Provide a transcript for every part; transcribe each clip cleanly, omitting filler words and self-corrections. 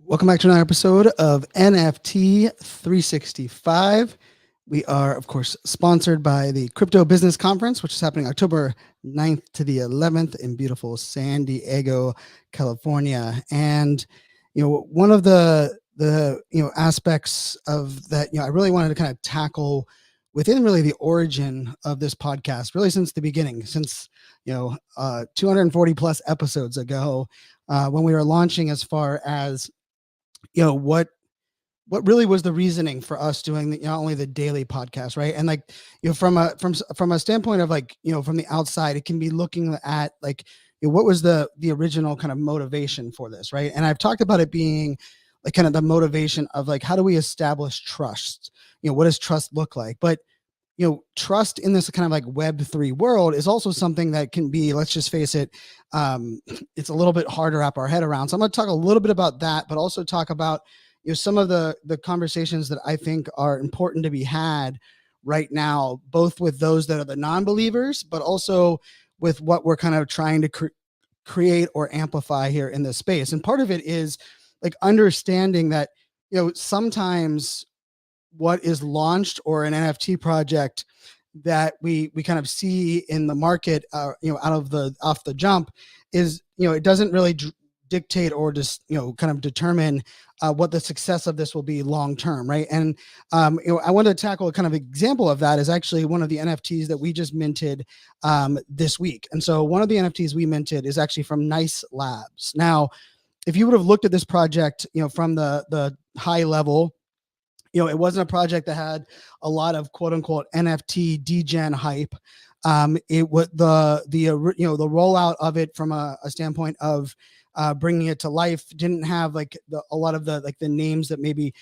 Welcome back to another episode of NFT 365. We are, of course, sponsored by the Crypto Business Conference, which is happening October 9th to the 11th in beautiful San Diego, California. And, one of the aspects of that, I really wanted to kind of tackle within really the origin of this podcast, really since the beginning, since, 240 plus episodes ago, when we were launching, as far as what really was the reasoning for us doing not only the daily podcast, right? And like, from a standpoint of like, from the outside, it can be looking at like, what was the original kind of motivation for this, right? And I've talked about it being like kind of the motivation of like, how do we establish trust? What does trust look like? But trust in this kind of like Web3 world is also something that can be, let's just face it, it's a little bit hard to wrap our head around. So I'm going to talk a little bit about that, but also talk about some of the conversations that I think are important to be had right now, both with those that are the non-believers, but also with what we're kind of trying to create or amplify here in this space. And part of it is like understanding that sometimes what is launched or an NFT project that we kind of see in the market, off the jump, is it doesn't really dictate or just kind of determine what the success of this will be long term, right? And I wanted to tackle a kind of example of that is actually one of the NFTs that we just minted this week. And so one of the NFTs we minted is actually from NiceLabs. Now, if you would have looked at this project, from the high level, it wasn't a project that had a lot of quote unquote NFT degen hype. It was the rollout of it from a standpoint of bringing it to life didn't have like a lot of the names that maybe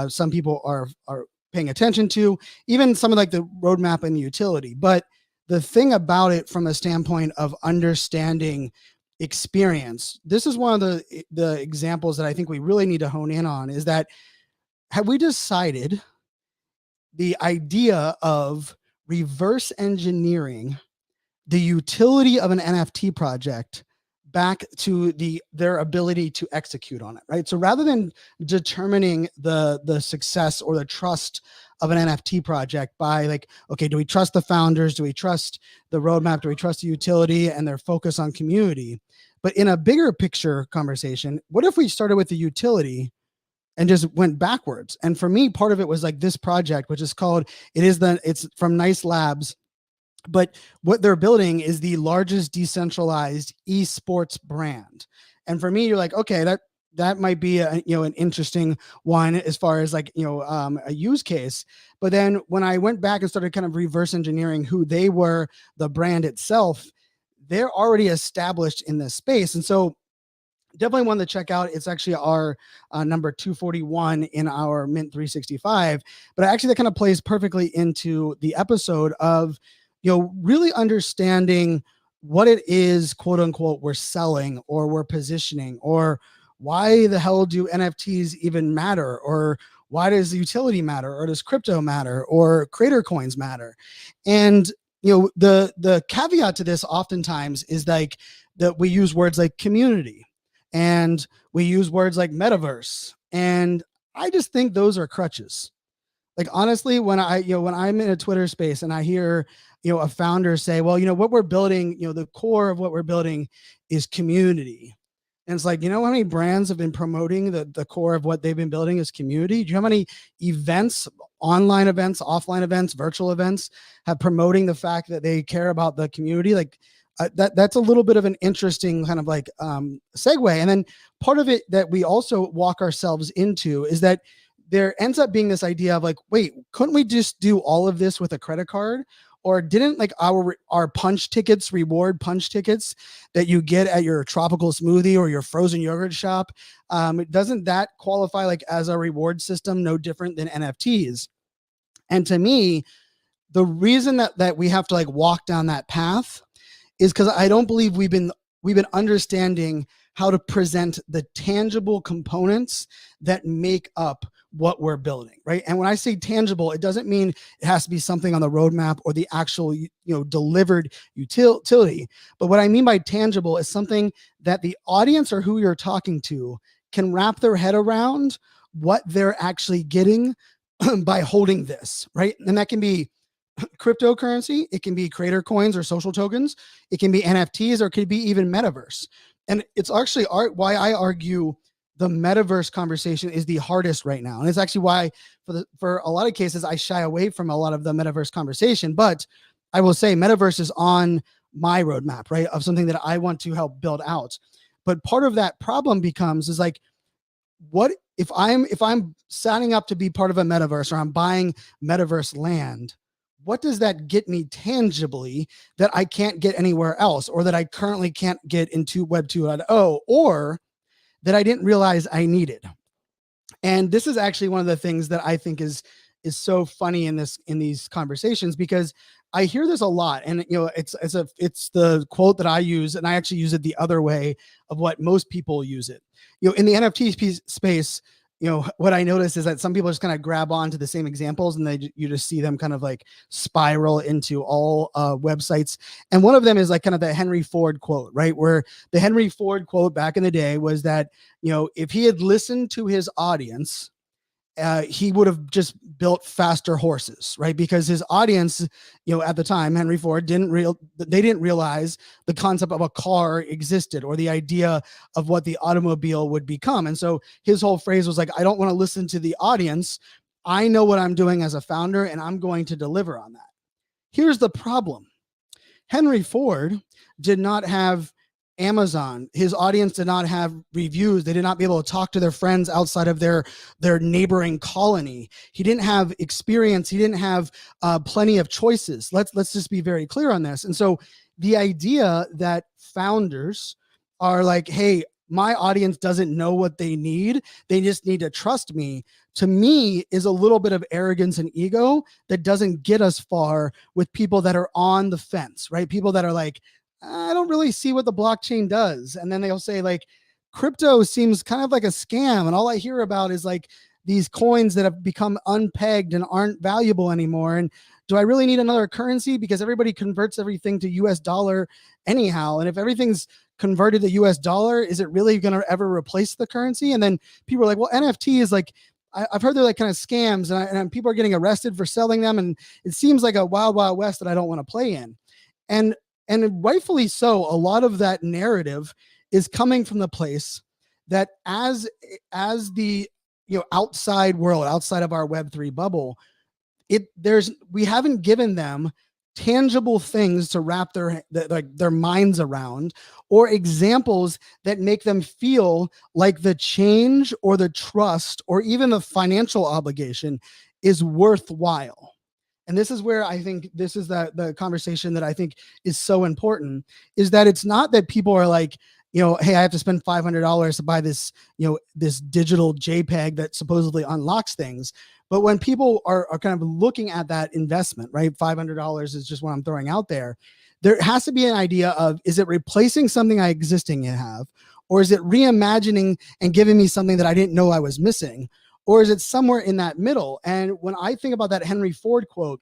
some people are paying attention to, even some of like the roadmap and the utility. But the thing about it from a standpoint of understanding experience, this is one of the examples that I think we really need to hone in on, is that have we decided the idea of reverse engineering the utility of an NFT project back to their ability to execute on it, right? So rather than determining the success or the trust of an NFT project by like, okay, do we trust the founders? Do we trust the roadmap? Do we trust the utility and their focus on community? But in a bigger picture conversation, what if we started with the utility and just went backwards? And for me, part of it was like this project, which is called, it's from NiceLabs, but what they're building is the largest decentralized esports brand. And for me, you're like, okay, that might be an interesting one as far as like, a use case. But then when I went back and started kind of reverse engineering who they were, the brand itself, they're already established in this space. And so definitely one to check out. It's actually our number 241 in our Mint 365. But actually that kind of plays perfectly into the episode of, really understanding what it is, quote unquote, we're selling or we're positioning, or why the hell do NFTs even matter, or why does utility matter, or does crypto matter, or creator coins matter? And the caveat to this oftentimes is like that we use words like community, and we use words like metaverse. And I just think those are crutches. Like, honestly, when I'm in a Twitter space and I hear, a founder say, well, what we're building, the core of what we're building is community. And it's like, how many brands have been promoting the core of what they've been building is community? Do you know how many events, online events, offline events, virtual events have promoting the fact that they care about the community? Like, that's a little bit of an interesting kind of like segue. And then part of it that we also walk ourselves into is that there ends up being this idea of like, wait, couldn't we just do all of this with a credit card? Or didn't like our punch tickets, reward punch tickets that you get at your tropical smoothie or your frozen yogurt shop, doesn't that qualify like as a reward system, no different than NFTs? And to me, the reason that we have to like walk down that path is because I don't believe we've been understanding how to present the tangible components that make up what we're building, right? And when I say tangible, it doesn't mean it has to be something on the roadmap or the actual, delivered utility. But what I mean by tangible is something that the audience or who you're talking to can wrap their head around what they're actually getting by holding this, right? And that can be cryptocurrency, it can be creator coins or social tokens, it can be NFTs, or it could be even metaverse. And it's actually why I argue the metaverse conversation is the hardest right now. And it's actually why for a lot of cases, I shy away from a lot of the metaverse conversation. But I will say metaverse is on my roadmap, right? Of something that I want to help build out. But part of that problem becomes is like, what if I'm signing up to be part of a metaverse, or I'm buying metaverse land? What does that get me tangibly that I can't get anywhere else, or that I currently can't get into Web 2.0, or that I didn't realize I needed? And this is actually one of the things that I think is so funny in these conversations, because I hear this a lot. And it's the quote that I use, and I actually use it the other way of what most people use it. In the NFT space, what I notice is that some people just kind of grab on to the same examples, and you just see them kind of like spiral into all websites. And one of them is like kind of the Henry Ford quote, right? Where the Henry Ford quote back in the day was that, if he had listened to his audience, he would have just built faster horses, right? Because his audience, at the time, Henry Ford didn't realize the concept of a car existed, or the idea of what the automobile would become. And so his whole phrase was like, I don't want to listen to the audience. I know what I'm doing as a founder, and I'm going to deliver on that. Here's the problem. Henry Ford did not have Amazon. His audience did not have reviews. They did not be able to talk to their friends outside of their neighboring colony. He didn't have experience. He didn't have plenty of choices. Let's just be very clear on this. And so the idea that founders are like, hey, my audience doesn't know what they need, they just need to trust me, to me is a little bit of arrogance and ego that doesn't get us far with people that are on the fence, right? People that are like, I don't really see what the blockchain does. And then they'll say like, crypto seems kind of like a scam. And all I hear about is like these coins that have become unpegged and aren't valuable anymore. And do I really need another currency? Because everybody converts everything to US dollar anyhow. And if everything's converted to US dollar, is it really going to ever replace the currency? And then people are like, well, NFT is like, I've heard they're like kind of scams, and people are getting arrested for selling them. And it seems like a wild, wild west that I don't want to play in. And rightfully so, a lot of that narrative is coming from the place that as the outside world, outside of our Web3 bubble, we haven't given them tangible things to wrap their minds around, or examples that make them feel like the change or the trust or even the financial obligation is worthwhile. And this is where I think this is the conversation that I think is so important, is that it's not that people are like, hey, I have to spend $500 to buy this, this digital JPEG that supposedly unlocks things. But when people are kind of looking at that investment, right? $500 is just what I'm throwing out there. There has to be an idea of, is it replacing something I existing have? Or is it reimagining and giving me something that I didn't know I was missing? Or is it somewhere in that middle? And when I think about that Henry Ford quote,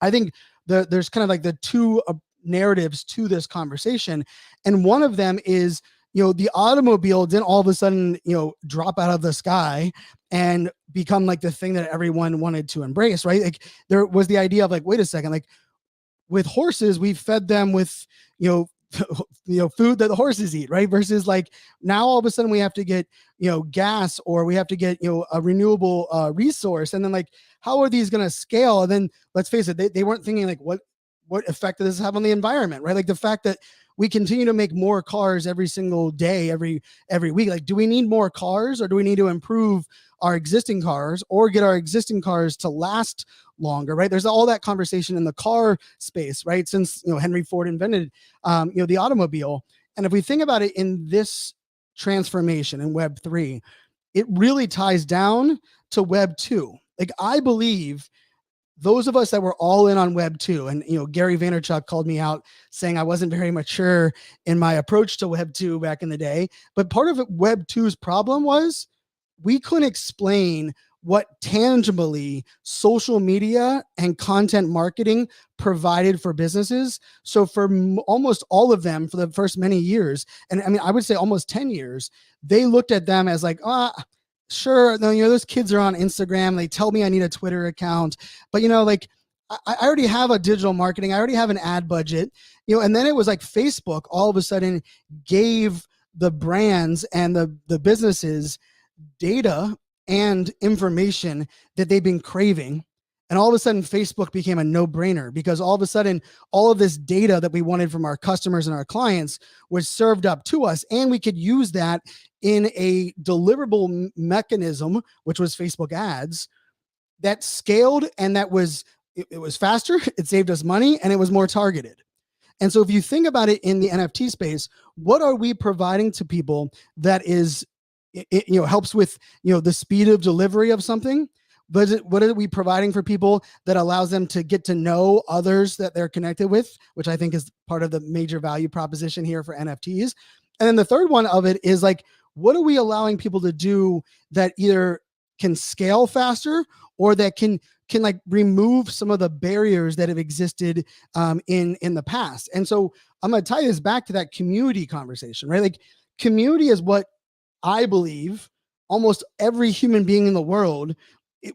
I think there's kind of like the two narratives to this conversation. And one of them is, the automobile didn't all of a sudden, drop out of the sky and become like the thing that everyone wanted to embrace, right? Like there was the idea of like, wait a second, like with horses, we fed them with, food that the horses eat, right? Versus like now all of a sudden we have to get, gas, or we have to get, a renewable resource. And then like, how are these going to scale? And then let's face it, they weren't thinking like what effect does this have on the environment, right? Like the fact that we continue to make more cars every single day, every week. Like, do we need more cars, or do we need to improve our existing cars, or get our existing cars to last longer, right? There's all that conversation in the car space, right? Since, Henry Ford invented, the automobile. And if we think about it in this transformation in Web3, it really ties down to Web 2. Like, I believe those of us that were all in on Web 2, and Gary Vaynerchuk called me out saying I wasn't very mature in my approach to Web 2 back in the day. But part of Web 2's problem was we couldn't explain what tangibly social media and content marketing provided for businesses. So for almost all of them for the first many years, and I mean, I would say almost 10 years, they looked at them as like, sure, those kids are on Instagram. They tell me I need a Twitter account, but like, I already have a digital marketing. I already have an ad budget, and then it was like Facebook all of a sudden gave the brands and the businesses data and information that they've been craving. And all of a sudden, Facebook became a no-brainer because all of a sudden, all of this data that we wanted from our customers and our clients was served up to us. And we could use that in a deliverable mechanism, which was Facebook ads, that scaled and that was, it was faster, it saved us money, and it was more targeted. And so if you think about it in the NFT space, what are we providing to people that is, helps with, the speed of delivery of something? But what are we providing for people that allows them to get to know others that they're connected with, which I think is part of the major value proposition here for NFTs. And then the third one of it is like, what are we allowing people to do that either can scale faster or that can like remove some of the barriers that have existed in the past? And so I'm going to tie this back to that community conversation, right? Like, community is what I believe almost every human being in the world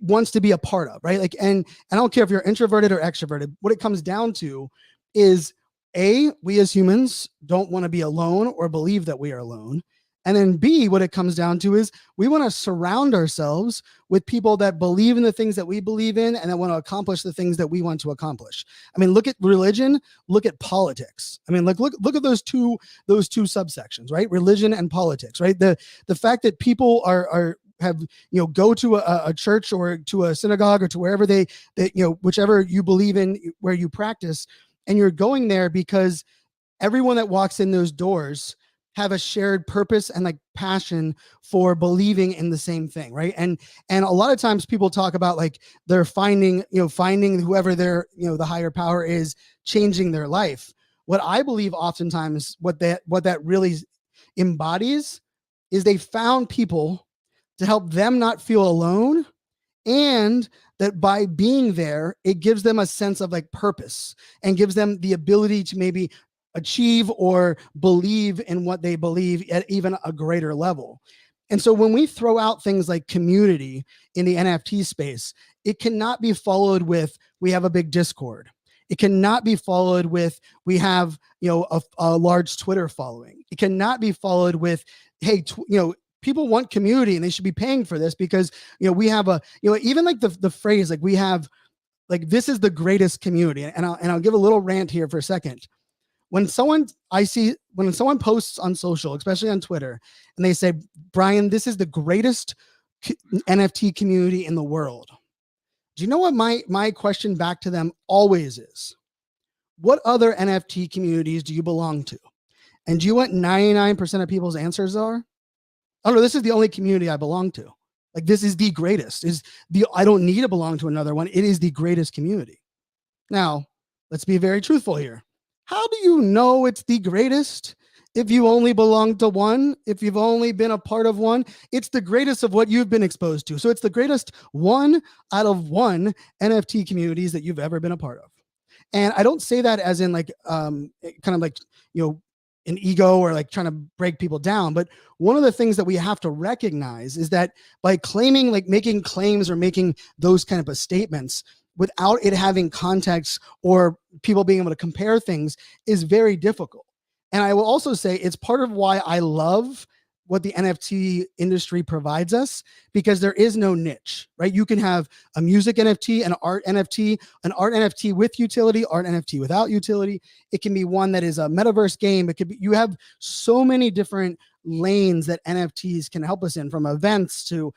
wants to be a part of, right? Like, and I don't care if you're introverted or extroverted. What it comes down to is we as humans don't want to be alone or believe that we are alone. And then B, what it comes down to is we want to surround ourselves with people that believe in the things that we believe in and that want to accomplish the things that we want to accomplish. I mean, look at religion, look at politics. I mean, look at those two subsections, right? Religion and politics, right? The fact that people have go to a church or to a synagogue or to wherever they whichever you believe in, where you practice, and you're going there because everyone that walks in those doors have a shared purpose and like passion for believing in the same thing, right? And a lot of times people talk about like they're finding whoever their the higher power is, changing their life. What I believe oftentimes what that really embodies is they found people to help them not feel alone, and that by being there, it gives them a sense of like purpose and gives them the ability to maybe achieve or believe in what they believe at even a greater level. And so when we throw out things like community in the NFT space, it cannot be followed with, we have a big Discord. It cannot be followed with, we have, a large Twitter following. It cannot be followed with, hey, people want community and they should be paying for this because, we have a, even like the phrase, like we have, like, this is the greatest community. And I'll give a little rant here for a second. When someone posts on social, especially on Twitter, and they say, Brian, this is the greatest NFT community in the world. Do you know what my question back to them always is? What other NFT communities do you belong to? And do you know what 99% of people's answers are? Oh no, this is the only community I belong to. Like, this is the greatest. I don't need to belong to another one. It is the greatest community. Now, let's be very truthful here. How do you know it's the greatest if you only belong to one, if you've only been a part of one? It's the greatest of what you've been exposed to. So it's the greatest one out of one NFT communities that you've ever been a part of. And I don't say that as in like, kind of like, an ego or like trying to break people down. But one of the things that we have to recognize is that by claiming, like making claims or making those kind of statements without it having context or people being able to compare things is very difficult. And I will also say it's part of why I love what the NFT industry provides us, because there is no niche, right? You can have a music NFT, an art NFT with utility, art NFT without utility. It can be one that is a metaverse game. It could be, you have so many different lanes that NFTs can help us in, from events to,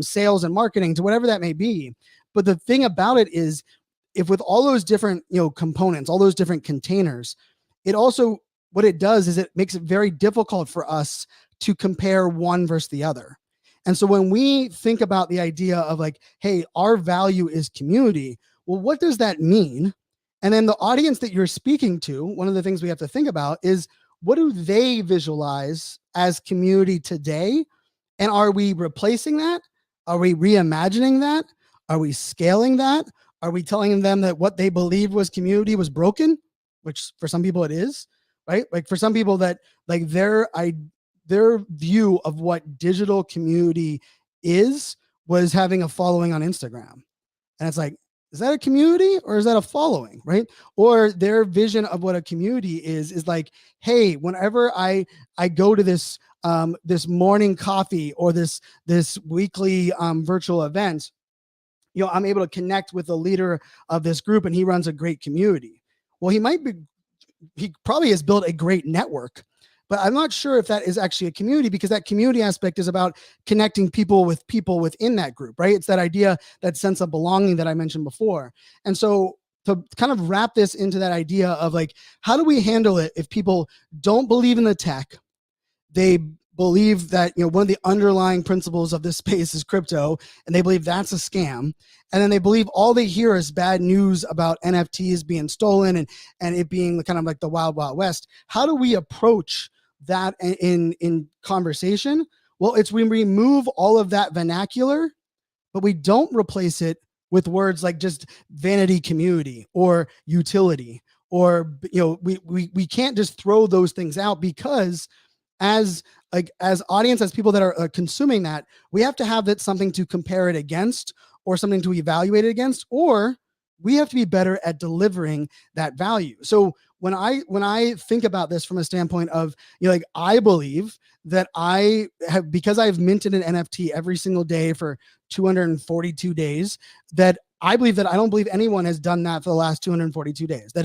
sales and marketing to whatever that may be. But the thing about it is, if with all those different, components, all those different containers, it also, what it does is it makes it very difficult for us to compare one versus the other. And so when we think about the idea of like, hey, our value is community, well, what does that mean? And then the audience that you're speaking to, one of the things we have to think about is, what do they visualize as community today? And are we replacing that? Are we reimagining that? Are we scaling that? Are we telling them that what they believed was community was broken, which for some people it is, right? Like for some people that like their view of what digital community is was having a following on Instagram. And it's like, is that a community or is that a following, right? Or their vision of what a community is like, hey, whenever I go to this this morning coffee or this weekly virtual event, you know, I'm able to connect with the leader of this group and he runs a great community. Well, he probably has built a great network, but I'm not sure if that is actually a community, because that community aspect is about connecting people within that group, right? It's that idea, that sense of belonging that I mentioned before. And so to kind of wrap this into that idea of like, how do we handle it if people don't believe in the tech? They believe that, you know, one of the underlying principles of this space is crypto, and they believe that's a scam. And then they believe all they hear is bad news about NFTs being stolen and it being kind of like the wild, wild west. How do we approach that in conversation? Well, it's we remove all of that vernacular, but we don't replace it with words like just vanity community or utility, or, you know, we can't just throw those things out, because as audience, as people that are consuming that, we have to have that something to compare it against, or something to evaluate it against, or we have to be better at delivering that value. So when I think about this from a standpoint of, you know, like, I believe that I have, because I've minted an NFT every single day for 242 days, that I believe that I don't believe anyone has done that for the last 242 days, that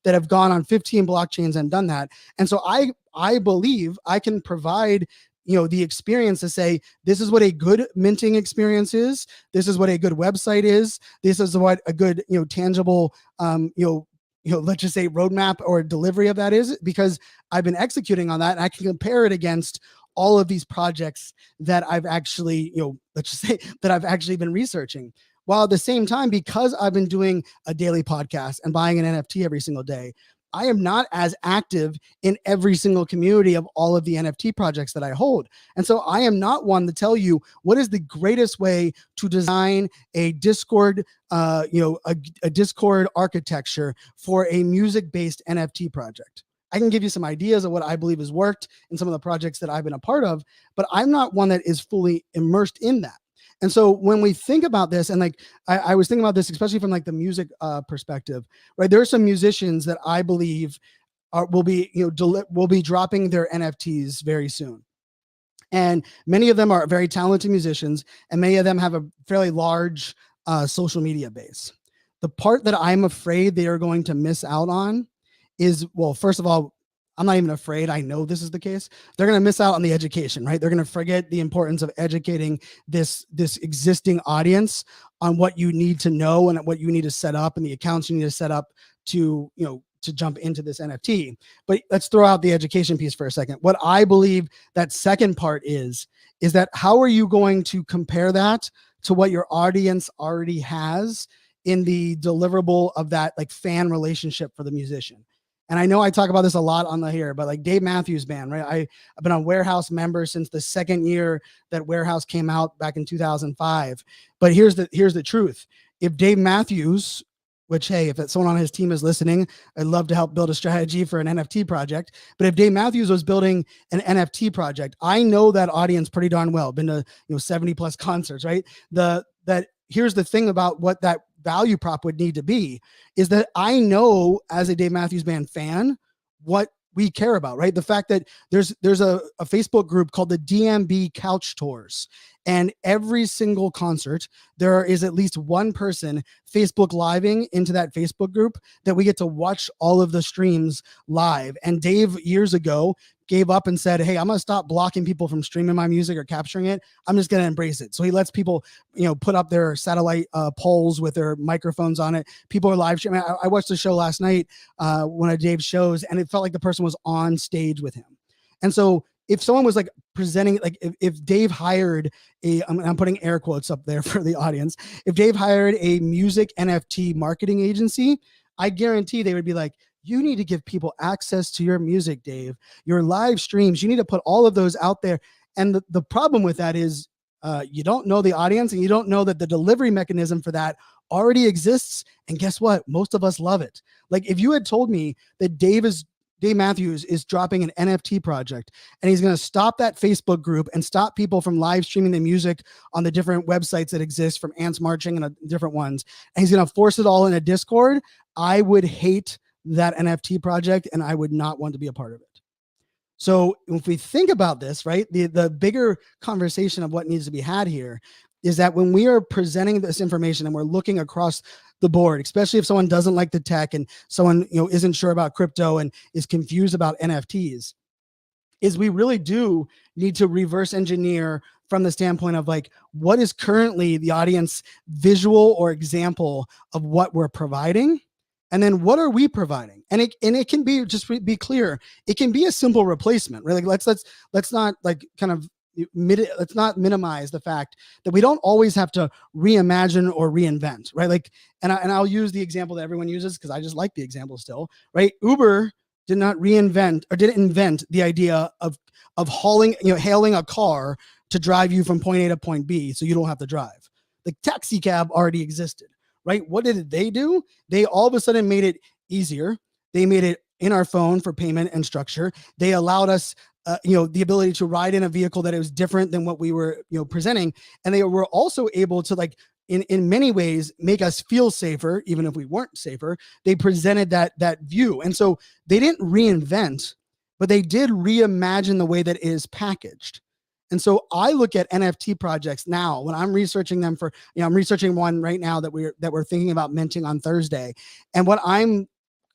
have gone on 15 blockchains and done that. And so I believe I can provide, you know, the experience to say, this is what a good minting experience is. This is what a good website is. This is what a good, you know, tangible, let's just say roadmap or delivery of that is, because I've been executing on that, and I can compare it against all of these projects that I've actually, you know, let's just say that I've actually been researching. While at the same time, because I've been doing a daily podcast and buying an NFT every single day, I am not as active in every single community of all of the NFT projects that I hold. And so I am not one to tell you what is the greatest way to design a Discord, a Discord architecture for a music-based NFT project. I can give you some ideas of what I believe has worked in some of the projects that I've been a part of, but I'm not one that is fully immersed in that. And so when we think about this, and like I was thinking about this, especially from like the music perspective, right? There are some musicians that I believe will be, you know, will be dropping their NFTs very soon. And many of them are very talented musicians, and many of them have a fairly large social media base. The part that I'm afraid they are going to miss out on is, well, first of all, I'm not even afraid. I know this is the case. They're going to miss out on the education, right? They're going to forget the importance of educating this existing audience on what you need to know and what you need to set up and the accounts you need to set up to, you know, to jump into this NFT. But let's throw out the education piece for a second. What I believe that second part is that how are you going to compare that to what your audience already has in the deliverable of that like fan relationship for the musician? And I know I talk about this a lot on the here, but like Dave Matthews Band, right? I've been a Warehouse member since the second year that Warehouse came out back in 2005. But here's the truth. If Dave Matthews, which, hey, if someone on his team is listening, I'd love to help build a strategy for an NFT project. But if Dave Matthews was building an NFT project, I know that audience pretty darn well. Been to, you know, 70 plus concerts, right? Here's the thing about what that value prop would need to be is that I know as a Dave Matthews Band fan what we care about, right? The fact that there's a Facebook group called the DMB Couch Tours, and every single concert there is at least one person Facebook living into that Facebook group that we get to watch all of the streams live. And Dave years ago gave up and said, hey, I'm going to stop blocking people from streaming my music or capturing it. I'm just going to embrace it. So he lets people, you know, put up their satellite poles with their microphones on it. People are live streaming. I watched the show last night, one of Dave's shows, and it felt like the person was on stage with him. And so if someone was like presenting, like if Dave hired I'm putting air quotes up there for the audience. If Dave hired a music NFT marketing agency, I guarantee they would be like, you need to give people access to your music, Dave, your live streams. You need to put all of those out there. And the problem with that is You don't know the audience, and you don't know that the delivery mechanism for that already exists. And guess what? Most of us love it. Like if you had told me that Dave Matthews is dropping an NFT project and he's going to stop that Facebook group and stop people from live streaming the music on the different websites that exist, from Ants Marching and different ones, and he's going to force it all in a Discord, I would hate that NFT project and I would not want to be a part of it. So if we think about this, right, the bigger conversation of what needs to be had here is that when we are presenting this information and we're looking across the board, especially if someone doesn't like the tech and someone isn't sure about crypto and is confused about NFTs, is we really do need to reverse engineer from the standpoint of like, what is currently the audience visual or example of what we're providing? And then what are we providing? And it can be, just be clear, it can be a simple replacement, right? Like let's not like kind of let's not minimize the fact that we don't always have to reimagine or reinvent, right? Like, and I'll use the example that everyone uses because I just like the example still, right? Uber did not reinvent or didn't invent the idea of hailing a car to drive you from point A to point B so you don't have to drive. The taxi cab already existed, right? What did they do? They all of a sudden made it easier. They made it in our phone for payment and structure. They allowed us the ability to ride in a vehicle that was different than what we were, presenting. And they were also able to, like, in many ways, make us feel safer, even if we weren't safer. They presented that view. And so they didn't reinvent, but they did reimagine the way that it is packaged. And so I look at NFT projects now when I'm researching them for, I'm researching one right now that we're thinking about minting on Thursday. And what I'm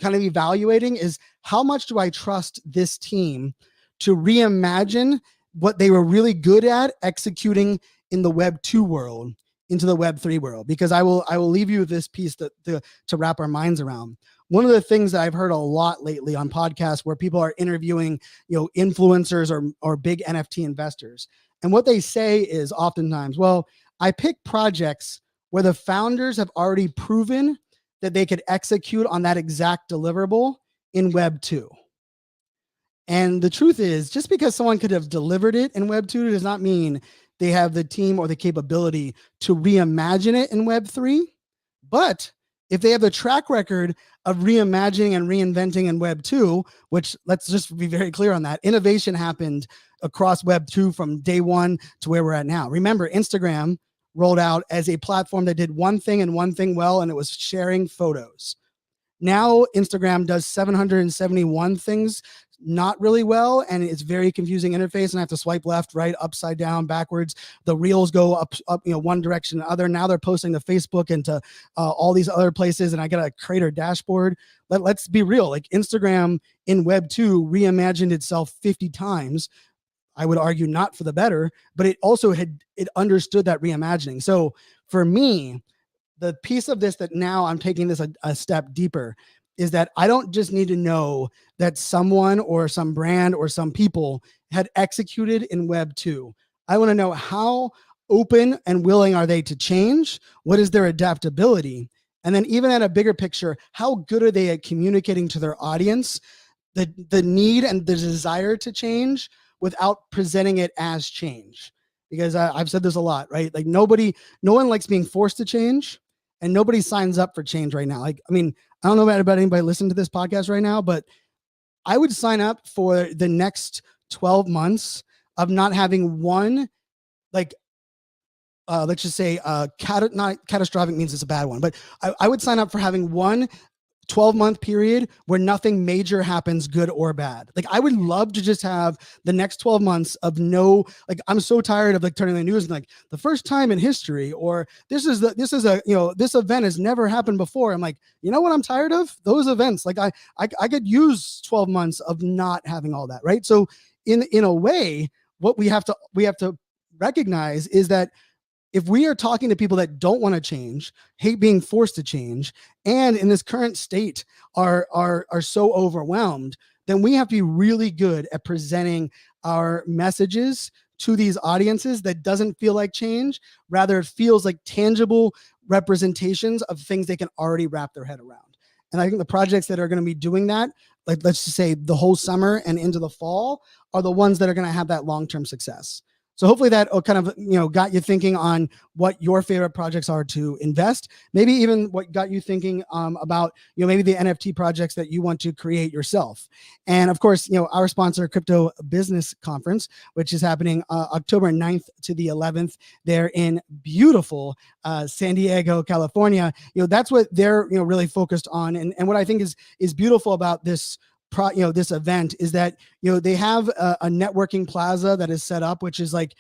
kind of evaluating is, how much do I trust this team to reimagine what they were really good at executing in the Web 2 world into the Web 3 world? Because I will leave you with this piece to wrap our minds around. One of the things that I've heard a lot lately on podcasts where people are interviewing, influencers or big NFT investors. And what they say is oftentimes, well, I pick projects where the founders have already proven that they could execute on that exact deliverable in Web 2. And the truth is, just because someone could have delivered it in Web 2 does not mean they have the team or the capability to reimagine it in Web 3. But if they have the track record of reimagining and reinventing in Web 2, which, let's just be very clear on that, innovation happened across Web 2 from day one to where we're at now. Remember, Instagram rolled out as a platform that did one thing and one thing well, and it was sharing photos. Now Instagram does 771 things not really well, and it's very confusing interface, and I have to swipe left, right, upside down, backwards. The reels go up one direction and other. Now they're posting to Facebook and to all these other places, and I got to create a dashboard. Let's be real, like, Instagram in Web 2 reimagined itself 50 times. I would argue not for the better, but it also it understood that reimagining. So for me, the piece of this that now I'm taking this a step deeper is that I don't just need to know that someone or some brand or some people had executed in Web 2. I want to know how open and willing are they to change? What is their adaptability? And then, even at a bigger picture, how good are they at communicating to their audience the need and the desire to change without presenting it as change? Because I've said this a lot, right? Like, no one likes being forced to change, and nobody signs up for change right now. Like, I mean, I don't know about anybody listening to this podcast right now, but I would sign up for the next 12 months of not having one, like, let's just say, not catastrophic means it's a bad one, but I would sign up for having one 12-month period where nothing major happens, good or bad. Like, I would love to just have the next 12 months of no, like, I'm so tired of, like, turning the news and, like, the first time in history, or this event has never happened before. I'm like, you know what I'm tired of? Those events. Like, I could use 12 months of not having all that, right? So in a way, what we have to recognize is that if we are talking to people that don't want to change, hate being forced to change, and in this current state are so overwhelmed, then we have to be really good at presenting our messages to these audiences that doesn't feel like change. Rather, it feels like tangible representations of things they can already wrap their head around. And I think the projects that are going to be doing that, like, let's just say the whole summer and into the fall, are the ones that are going to have that long-term success. So hopefully that kind of, got you thinking on what your favorite projects are to invest, maybe even what got you thinking about, maybe the NFT projects that you want to create yourself. And of course, our sponsor, Crypto Business Conference, which is happening October 9th to the 11th there in beautiful San Diego, California. That's what they're, really focused on. And what I think is beautiful about this this event is that they have a networking plaza that is set up, which is like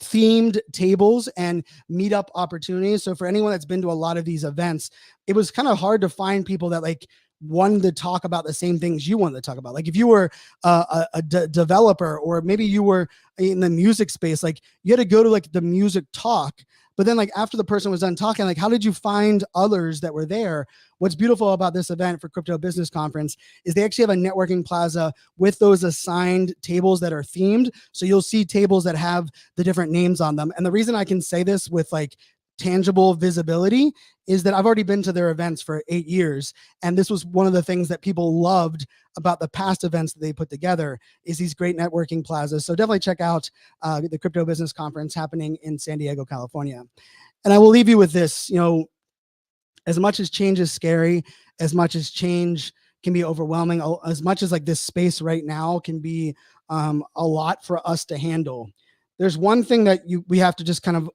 themed tables and meetup opportunities. So for anyone that's been to a lot of these events, it was kind of hard to find people that like wanted to talk about the same things you wanted to talk about. Like if you were a developer, or maybe you were in the music space, like you had to go to like the music talk. But then like after the person was done talking, like how did you find others that were there? What's beautiful about this event for Crypto Business Conference is they actually have a networking plaza with those assigned tables that are themed. So you'll see tables that have the different names on them. And the reason I can say this with like tangible visibility is that I've already been to their events for 8 years. And this was one of the things that people loved about the past events that they put together, is these great networking plazas. So definitely check out the Crypto Business Conference happening in San Diego, California. And I will leave you with this, as much as change is scary, as much as change can be overwhelming, as much as like this space right now can be a lot for us to handle, there's one thing that we have to just kind of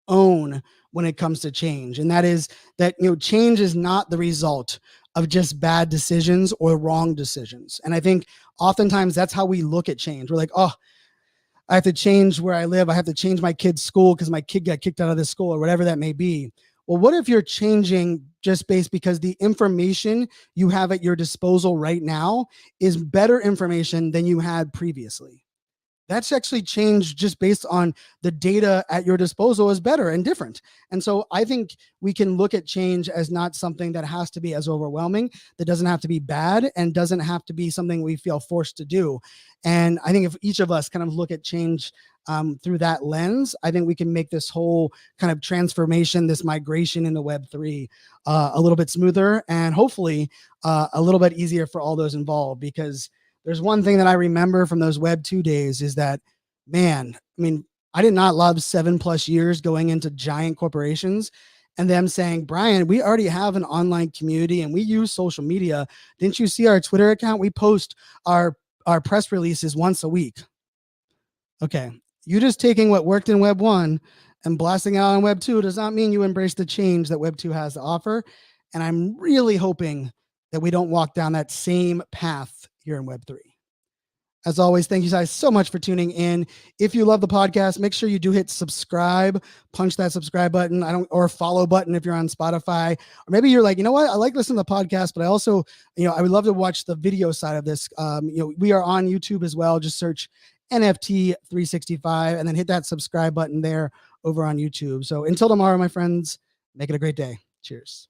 own when it comes to change. And that is that, change is not the result of just bad decisions or wrong decisions. And I think oftentimes that's how we look at change. We're like, oh, I have to change where I live. I have to change my kid's school because my kid got kicked out of this school, or whatever that may be. Well, what if you're changing just based because the information you have at your disposal right now is better information than you had previously? That's actually changed just based on the data at your disposal is better and different. And so I think we can look at change as not something that has to be as overwhelming, that doesn't have to be bad, and doesn't have to be something we feel forced to do. And I think if each of us kind of look at change through that lens, I think we can make this whole kind of transformation, this migration into Web3 a little bit smoother, and hopefully a little bit easier for all those involved. Because there's one thing that I remember from those Web 2 days is that, man, I mean, I did not love 7+ years going into giant corporations and them saying, Brian, we already have an online community and we use social media. Didn't you see our Twitter account? We post our press releases once a week. Okay. You just taking what worked in Web 1 and blasting out on Web 2 does not mean you embrace the change that Web 2 has to offer. And I'm really hoping that we don't walk down that same path here in Web 3. As always, thank you guys so much for tuning in. If you love the podcast, make sure you do hit subscribe, punch that subscribe button, or follow button if you're on Spotify. Or maybe you're like, you know what? I like listening to the podcast, but I also, I would love to watch the video side of this. We are on YouTube as well. Just search NFT 365 and then hit that subscribe button there over on YouTube. So until tomorrow, my friends, make it a great day. Cheers.